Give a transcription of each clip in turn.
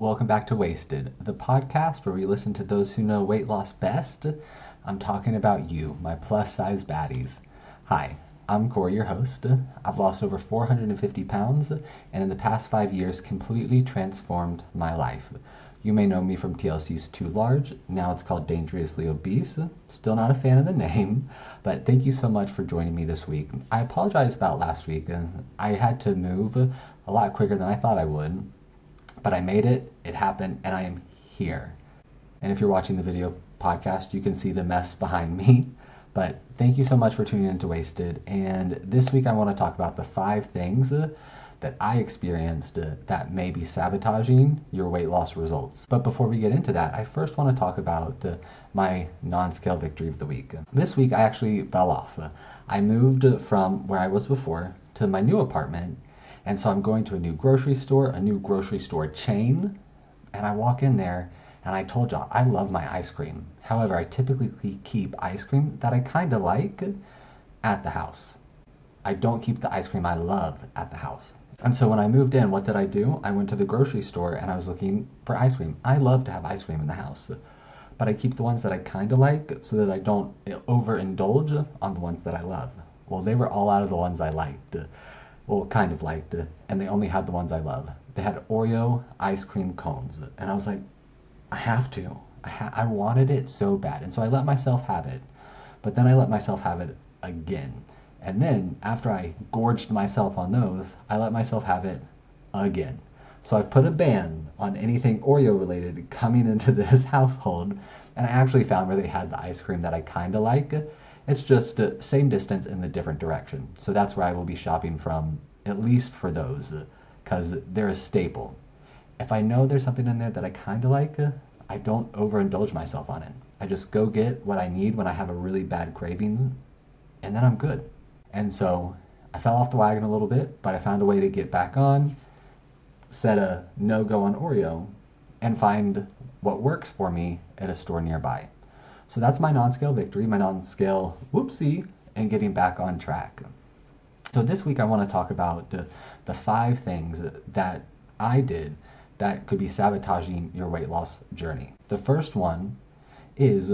Welcome back to Wasted, the podcast where we listen to those who know weight loss best. I'm talking about you, my plus size baddies. Hi, I'm Corey, your host. I've lost over 450 pounds and in the past 5 years completely transformed my life. You may know me from TLC's Too Large, now it's called Dangerously Obese. Still not a fan of the name, but thank you so much for joining me this week. I apologize about last week. I had to move a lot quicker than I thought I would. But I made it, it happened, and I am here. And if you're watching the video podcast, you can see the mess behind me. But thank you so much for tuning in to Wasted. And this week I want to talk about the 5 things that I experienced that may be sabotaging your weight loss results. But before we get into that, I first want to talk about my non-scale victory of the week. This week I actually fell off. I moved from where I was before to my new apartment. And so I'm going to a new grocery store chain, and I walk in there, and I told y'all, I love my ice cream. However, I typically keep ice cream that I kind of like at the house. I don't keep the ice cream I love at the house. And so when I moved in, what did I do? I went to the grocery store, and I was looking for ice cream. I love to have ice cream in the house, but I keep the ones that I kind of like so that I don't overindulge on the ones that I love. Well, they were all out of the ones I liked. Well, kind of liked, and they only had the ones I love. They had Oreo ice cream cones, and I was like, I have to. I wanted it so bad, and so I let myself have it. But then I let myself have it again. And then, after I gorged myself on those, I let myself have it again. So I've put a ban on anything Oreo related coming into this household, and I actually found where they had the ice cream that I kind of like. It's just same distance in the different direction. So that's where I will be shopping from, at least for those, because they're a staple. If I know there's something in there that I kind of like, I don't overindulge myself on it. I just go get what I need when I have a really bad craving, and then I'm good. And so I fell off the wagon a little bit, but I found a way to get back on, set a no-go on Oreo, and find what works for me at a store nearby. So that's my non-scale victory, my non-scale whoopsie, and getting back on track. So this week I want to talk about the 5 things that I did that could be sabotaging your weight loss journey. The first one is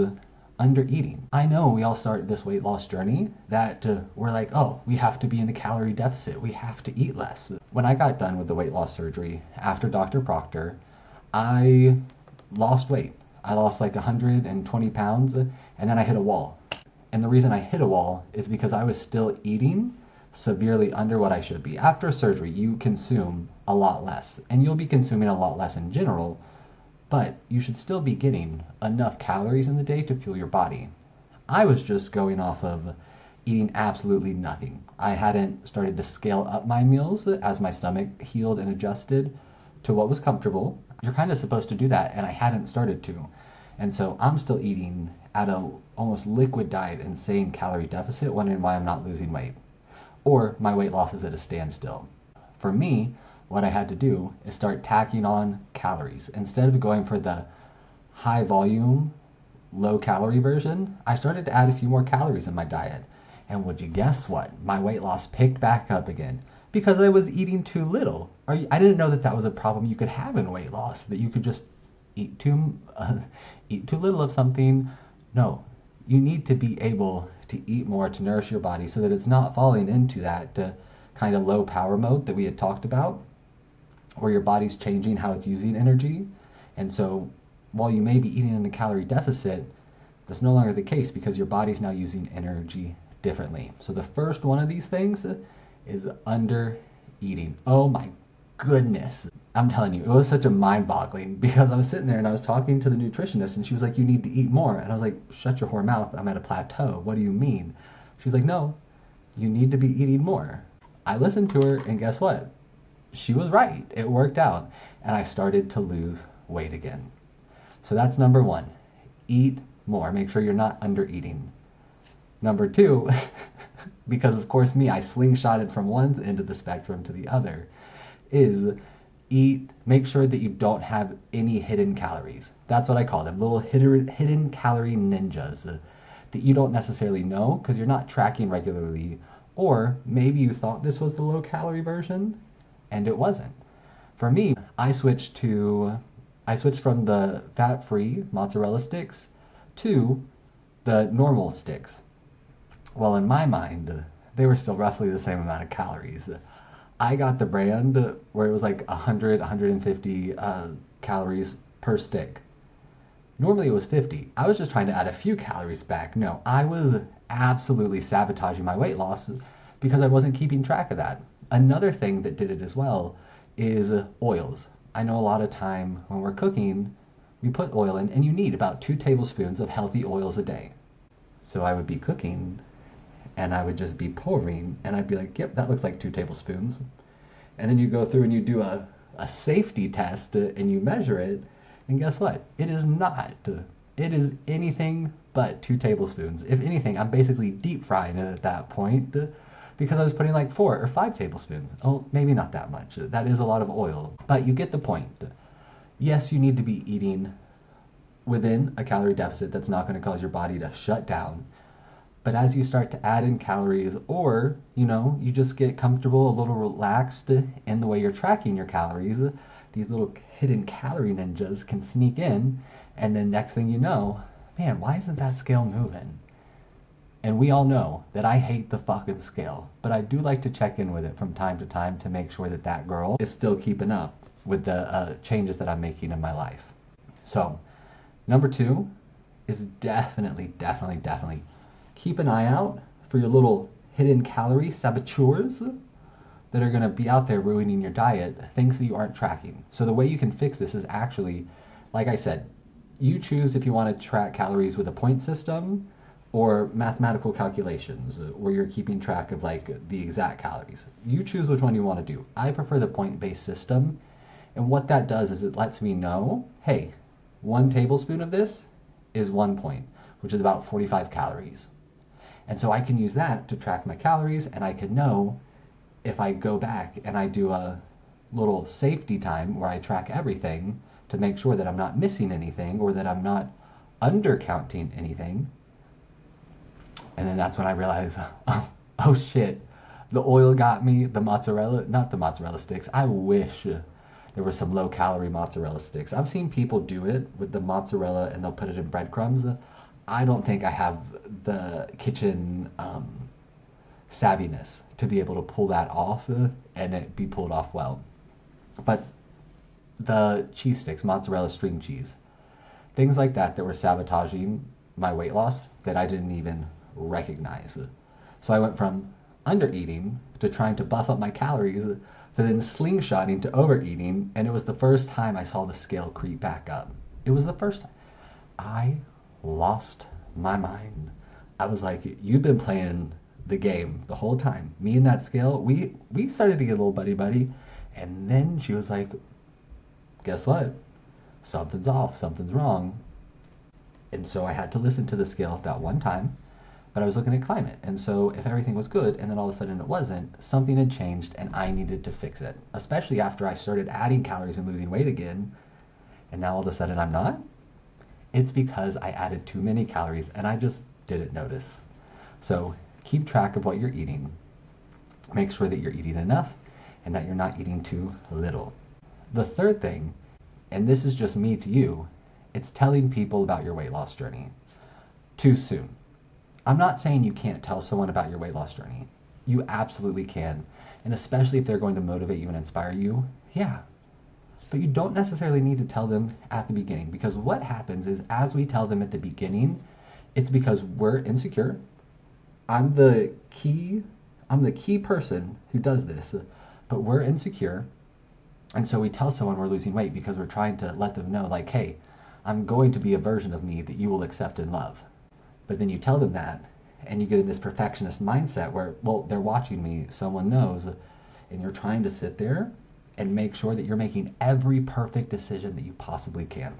undereating. I know we all start this weight loss journey that we're like, oh, we have to be in a calorie deficit. We have to eat less. When I got done with the weight loss surgery after Dr. Proctor, I lost weight. I lost like 120 pounds, and then I hit a wall. And the reason I hit a wall is because I was still eating severely under what I should be. After surgery, you consume a lot less, and you'll be consuming a lot less in general, but you should still be getting enough calories in the day to fuel your body. I was just going off of eating absolutely nothing. I hadn't started to scale up my meals as my stomach healed and adjusted to what was comfortable. You're kind of supposed to do that, and I hadn't started to. And so I'm still eating at a almost liquid diet, insane calorie deficit, wondering why I'm not losing weight. Or my weight loss is at a standstill. For me, what I had to do is start tacking on calories. Instead of going for the high volume, low calorie version, I started to add a few more calories in my diet. And would you guess what? My weight loss picked back up again because I was eating too little. I didn't know that that was a problem you could have in weight loss, that you could just eat too little of something. No, you need to be able to eat more to nourish your body so that it's not falling into that kind of low power mode that we had talked about, where your body's changing how it's using energy. And so while you may be eating in a calorie deficit, that's no longer the case because your body's now using energy differently. So the first one of these things is under eating. Oh my goodness. I'm telling you, it was such a mind-boggling because I was sitting there and I was talking to the nutritionist and she was like, you need to eat more. And I was like, shut your whore mouth. I'm at a plateau. What do you mean? She's like, no, you need to be eating more. I listened to her and guess what? She was right. It worked out. And I started to lose weight again. So that's number 1. Eat more. Make sure you're not under eating. Number 2, because of course me, I slingshotted from one end of the spectrum to the other, is make sure that you don't have any hidden calories. That's what I call them, little hidden calorie ninjas that you don't necessarily know because you're not tracking regularly, or maybe you thought this was the low calorie version and it wasn't. For me, I switched to I switched from the fat-free mozzarella sticks to the normal sticks. Well, in my mind, they were still roughly the same amount of calories. I got the brand where it was like 100, 150 calories per stick. Normally it was 50. I was just trying to add a few calories back. No, I was absolutely sabotaging my weight loss because I wasn't keeping track of that. Another thing that did it as well is oils. I know a lot of time when we're cooking, we put oil in, and you need about 2 tablespoons of healthy oils a day. So I would be cooking and I would just be pouring, and I'd be like, yep, that looks like 2 tablespoons. And then you go through and you do a safety test and you measure it, and guess what? It is not. It is anything but 2 tablespoons. If anything, I'm basically deep frying it at that point because I was putting like 4 or 5 tablespoons. Oh, maybe not that much. That is a lot of oil, but you get the point. Yes, you need to be eating within a calorie deficit that's not going to cause your body to shut down. But as you start to add in calories, or you just get comfortable, a little relaxed in the way you're tracking your calories, these little hidden calorie ninjas can sneak in, and then next thing you know, man, why isn't that scale moving? And we all know that I hate the fucking scale, but I do like to check in with it from time to time to make sure that that girl is still keeping up with the changes that I'm making in my life. So, number 2 is definitely keep an eye out for your little hidden calorie saboteurs that are going to be out there ruining your diet, things that you aren't tracking. So the way you can fix this is actually, like I said, you choose if you want to track calories with a point system or mathematical calculations where you're keeping track of like the exact calories. You choose which one you want to do. I prefer the point-based system, and what that does is it lets me know, hey, 1 tablespoon of this is 1 point, which is about 45 calories. And so I can use that to track my calories, and I can know if I go back and I do a little safety time where I track everything to make sure that I'm not missing anything or that I'm not undercounting anything. And then that's when I realize, oh shit, the oil got me, the mozzarella, not the mozzarella sticks. I wish there were some low calorie mozzarella sticks. I've seen people do it with the mozzarella and they'll put it in breadcrumbs. I don't think I have the kitchen savviness to be able to pull that off and it be pulled off well. But the cheese sticks, mozzarella string cheese, things like that were sabotaging my weight loss that I didn't even recognize. So I went from undereating to trying to buff up my calories to then slingshotting to overeating, and it was the first time I saw the scale creep back up. It was the first time. I lost my mind. I was like, you've been playing the game the whole time. Me and that scale, we started to get a little buddy, and then she was like, guess what? Something's off, something's wrong. And so I had to listen to the scale that one time, but I was looking at climate. And so if everything was good and then all of a sudden it wasn't, something had changed and I needed to fix it. Especially after I started adding calories and losing weight again, and now all of a sudden I'm not. It's because I added too many calories and I just didn't notice. So keep track of what you're eating. Make sure that you're eating enough and that you're not eating too little. The third thing, and this is just me to you, it's telling people about your weight loss journey too soon. I'm not saying you can't tell someone about your weight loss journey. You absolutely can. And especially if they're going to motivate you and inspire you, yeah. But you don't necessarily need to tell them at the beginning, because what happens is as we tell them at the beginning, it's because we're insecure. I'm the key person who does this, but we're insecure. And so we tell someone we're losing weight because we're trying to let them know, like, hey, I'm going to be a version of me that you will accept and love. But then you tell them that, and you get in this perfectionist mindset where, well, they're watching me, someone knows, and you're trying to sit there and make sure that you're making every perfect decision that you possibly can.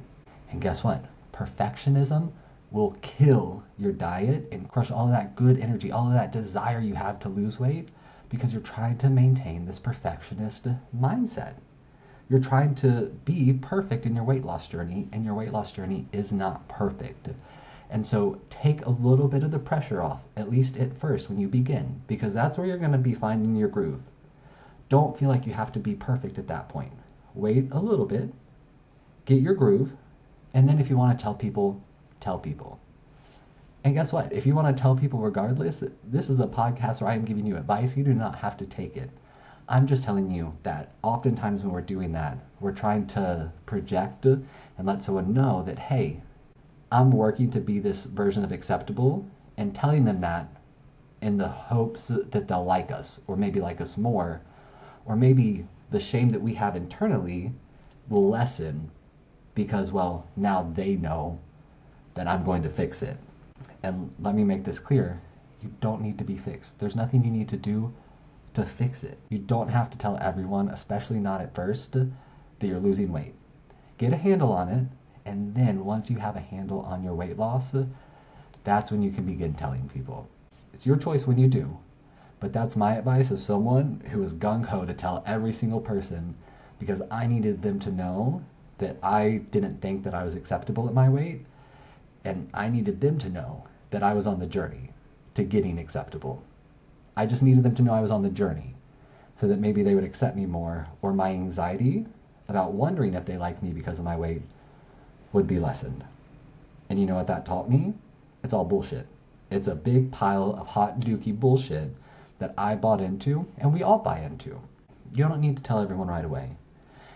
And guess what? Perfectionism will kill your diet and crush all of that good energy, all of that desire you have to lose weight, because you're trying to maintain this perfectionist mindset. You're trying to be perfect in your weight loss journey, and your weight loss journey is not perfect. And so take a little bit of the pressure off, at least at first when you begin, because that's where you're going to be finding your groove. Don't feel like you have to be perfect at that point. Wait a little bit, get your groove, and then if you want to tell people, tell people. And guess what? If you want to tell people regardless, this is a podcast where I am giving you advice. You do not have to take it. I'm just telling you that oftentimes when we're doing that, we're trying to project and let someone know that, hey, I'm working to be this version of acceptable, and telling them that in the hopes that they'll like us, or maybe like us more, or maybe the shame that we have internally will lessen because, well, now they know that I'm going to fix it. And let me make this clear. You don't need to be fixed. There's nothing you need to do to fix it. You don't have to tell everyone, especially not at first, that you're losing weight. Get a handle on it, and then once you have a handle on your weight loss, that's when you can begin telling people. It's your choice when you do, but that's my advice as someone who is gung-ho to tell every single person, because I needed them to know that I didn't think that I was acceptable at my weight, and I needed them to know that I was on the journey to getting acceptable. I just needed them to know I was on the journey so that maybe they would accept me more, or my anxiety about wondering if they liked me because of my weight would be lessened. And you know what that taught me? It's all bullshit. It's a big pile of hot dookie bullshit that I bought into, and we all buy into. You don't need to tell everyone right away.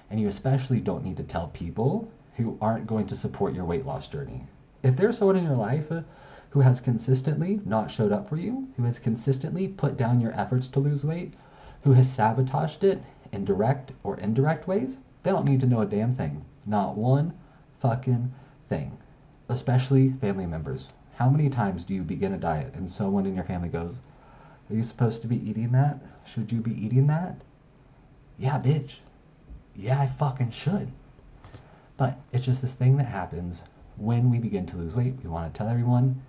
And you especially don't need to tell people who aren't going to support your weight loss journey. If there's someone in your life who has consistently not showed up for you, who has consistently put down your efforts to lose weight, who has sabotaged it in direct or indirect ways, they don't need to know a damn thing. Not one fucking thing. Especially family members. How many times do you begin a diet and someone in your family goes, are you supposed to be eating that? Should you be eating that? Yeah, bitch. Yeah, I fucking should. But it's just this thing that happens when we begin to lose weight. We want to tell everyone,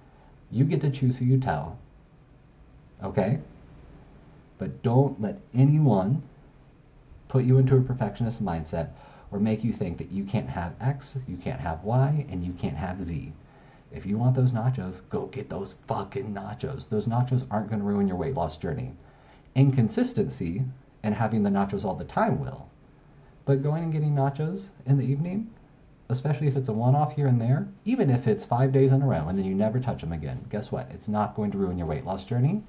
you get to choose who you tell. Okay? But don't let anyone put you into a perfectionist mindset or make you think that you can't have X, you can't have Y, and you can't have Z. If you want those nachos, go get those fucking nachos. Those nachos aren't going to ruin your weight loss journey. Inconsistency and having the nachos all the time will. But going and getting nachos in the evening, especially if it's a one-off here and there, even if it's 5 days in a row and then you never touch them again, guess what? It's not going to ruin your weight loss journey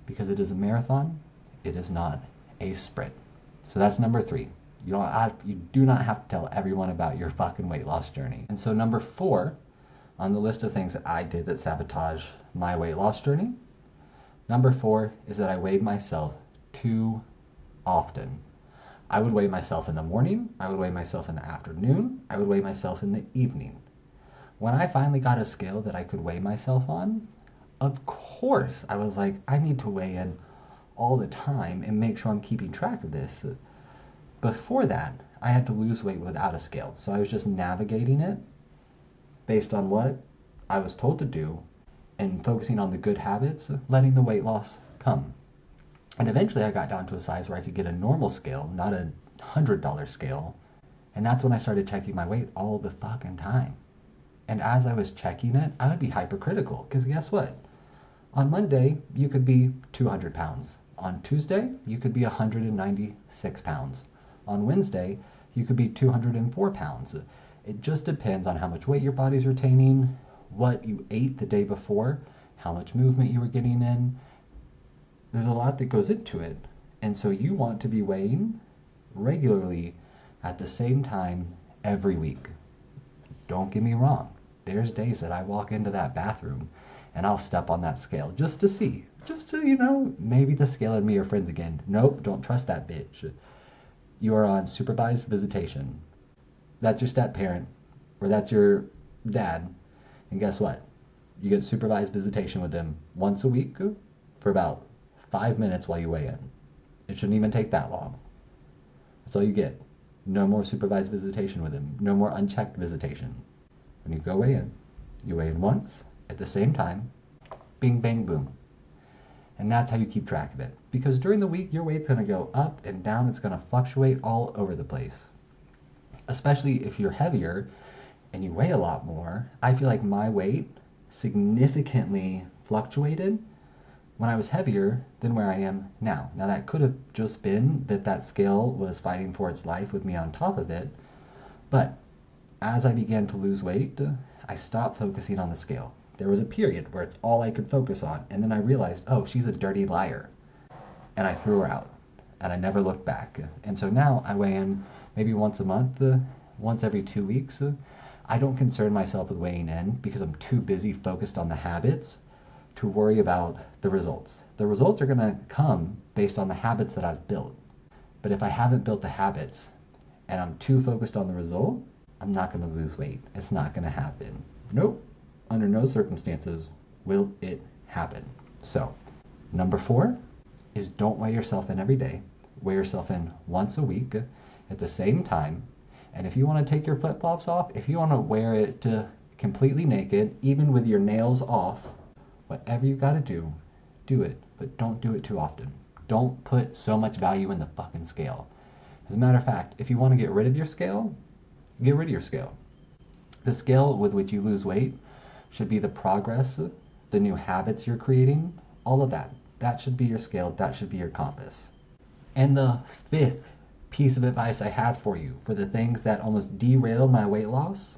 because it is a marathon. It is not a sprint. So that's number 3. You do not have to tell everyone about your fucking weight loss journey. And so number 4 on the list of things that I did that sabotage my weight loss journey, number 4 is that I weighed myself too often. I would weigh myself in the morning, I would weigh myself in the afternoon, I would weigh myself in the evening. When I finally got a scale that I could weigh myself on, of course I was like, I need to weigh in all the time and make sure I'm keeping track of this. Before that, I had to lose weight without a scale, so I was just navigating it based on what I was told to do and focusing on the good habits, letting the weight loss come. And eventually I got down to a size where I could get a normal scale, not a $100 scale. And that's when I started checking my weight all the fucking time. And as I was checking it, I would be hypercritical. Because guess what? On Monday, you could be 200 pounds. On Tuesday, you could be 196 pounds. On Wednesday, you could be 204 pounds. It just depends on how much weight your body's retaining, what you ate the day before, how much movement you were getting in. There's a lot that goes into it. And so you want to be weighing regularly at the same time every week. Don't get me wrong. There's days that I walk into that bathroom and I'll step on that scale just to see. Just to, maybe the scale and me are friends again. Nope, don't trust that bitch. You are on supervised visitation. That's your step parent, or that's your dad. And guess what? You get supervised visitation with them once a week for about 5 minutes while you weigh in. It shouldn't even take that long. That's all you get. No more supervised visitation with him. No more unchecked visitation. When you go weigh in, you weigh in once, at the same time, bing, bang, boom. And that's how you keep track of it. Because during the week, your weight's going to go up and down. It's going to fluctuate all over the place. Especially if you're heavier and you weigh a lot more. I feel like my weight significantly fluctuated when I was heavier than where I am now. Now that could have just been that scale was fighting for its life with me on top of it. But as I began to lose weight, I stopped focusing on the scale. There was a period where it's all I could focus on, and then I realized, oh, she's a dirty liar. And I threw her out, and I never looked back. And so now I weigh in maybe once a month, once every 2 weeks. I don't concern myself with weighing in because I'm too busy focused on the habits to worry about the results. The results are going to come based on the habits that I've built. But if I haven't built the habits and I'm too focused on the result, I'm not going to lose weight. It's not going to happen. Nope. Under no circumstances will it happen. So, number 4 is don't weigh yourself in every day. Weigh yourself in once a week at the same time. And if you want to take your flip-flops off, if you want to wear it completely naked, even with your nails off, whatever you got to do it. But don't do it too often. Don't put so much value in the fucking scale. As a matter of fact, if you want to get rid of your scale, get rid of your scale. The scale with which you lose weight should be the progress, the new habits you're creating, all of that. That should be your scale. That should be your compass. And the 5th piece of advice I had for you for the things that almost derailed my weight loss,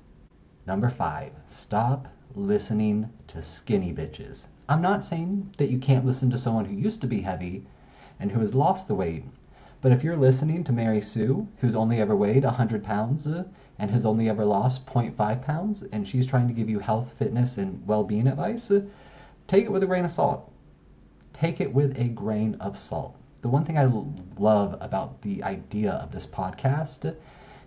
number 5, stop listening to skinny bitches. I'm not saying that you can't listen to someone who used to be heavy and who has lost the weight, but if you're listening to Mary Sue, who's only ever weighed 100 pounds and has only ever lost 0.5 pounds, and she's trying to give you health, fitness, and well-being advice, take it with a grain of salt. Take it with a grain of salt. The one thing I love about the idea of this podcast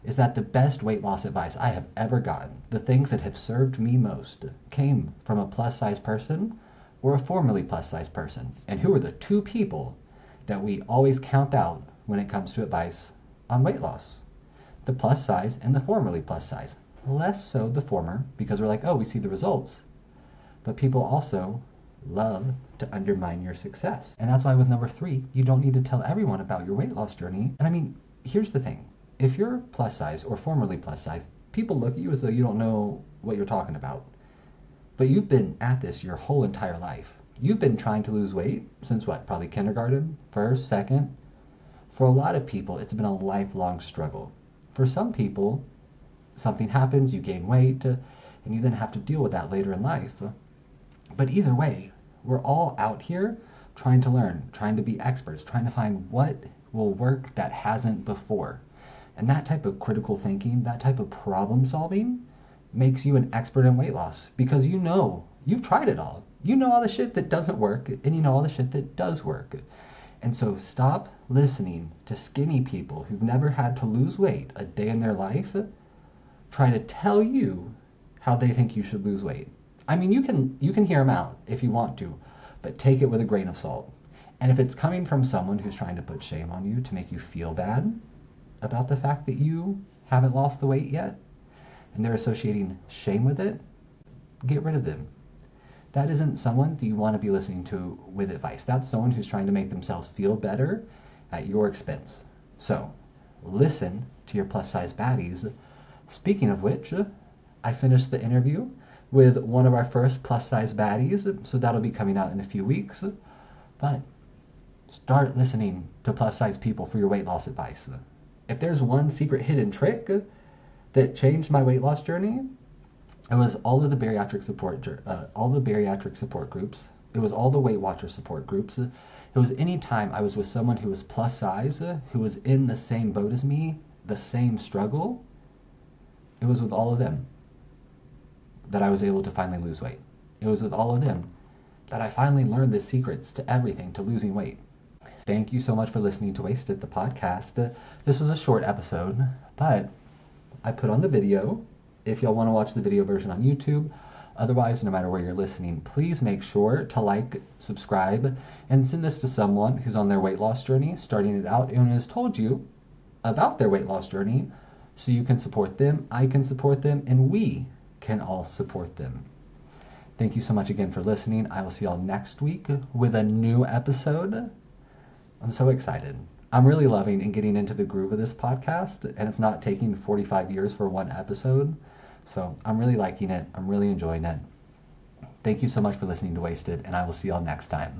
is that the best weight loss advice I have ever gotten, the things that have served me most, came from a plus-size person or a formerly plus-size person. And who are the 2 people that we always count out when it comes to advice on weight loss? The plus size and the formerly plus size. Less so the former, because we're like, oh, we see the results. But people also love to undermine your success. And that's why with number 3, you don't need to tell everyone about your weight loss journey. And I mean, here's the thing. If you're plus size or formerly plus size, people look at you as though you don't know what you're talking about. But you've been at this your whole entire life. You've been trying to lose weight since what? Probably kindergarten, first, second. For a lot of people, it's been a lifelong struggle. For some people, something happens, you gain weight, and you then have to deal with that later in life. But either way, we're all out here trying to learn, trying to be experts, trying to find what will work that hasn't before. And that type of critical thinking, that type of problem solving makes you an expert in weight loss because you know, you've tried it all. You know all the shit that doesn't work and you know all the shit that does work. And so stop listening to skinny people who've never had to lose weight a day in their life try to tell you how they think you should lose weight. I mean, you can hear them out if you want to, but take it with a grain of salt. And if it's coming from someone who's trying to put shame on you to make you feel bad about the fact that you haven't lost the weight yet, and they're associating shame with it, get rid of them. That isn't someone that you want to be listening to with advice. That's someone who's trying to make themselves feel better at your expense. So, listen to your plus-size baddies. Speaking of which, I finished the interview with one of our first plus-size baddies, so that'll be coming out in a few weeks. But start listening to plus-size people for your weight loss advice. If there's one secret hidden trick that changed my weight loss journey, it was all of the bariatric support groups. It was all the Weight Watchers support groups. It was any time I was with someone who was plus size, who was in the same boat as me, the same struggle. It was with all of them that I was able to finally lose weight. It was with all of them that I finally learned the secrets to everything, to losing weight. Thank you so much for listening to Wasted, the podcast. This was a short episode, but I put on the video. If y'all want to watch the video version on YouTube, otherwise, no matter where you're listening, please make sure to like, subscribe, and send this to someone who's on their weight loss journey, starting it out, and has told you about their weight loss journey, so you can support them, I can support them, and we can all support them. Thank you so much again for listening. I will see y'all next week with a new episode. I'm so excited. I'm really loving and getting into the groove of this podcast, and it's not taking 45 years for one episode. So I'm really liking it. I'm really enjoying it. Thank you so much for listening to Wasted, and I will see y'all next time.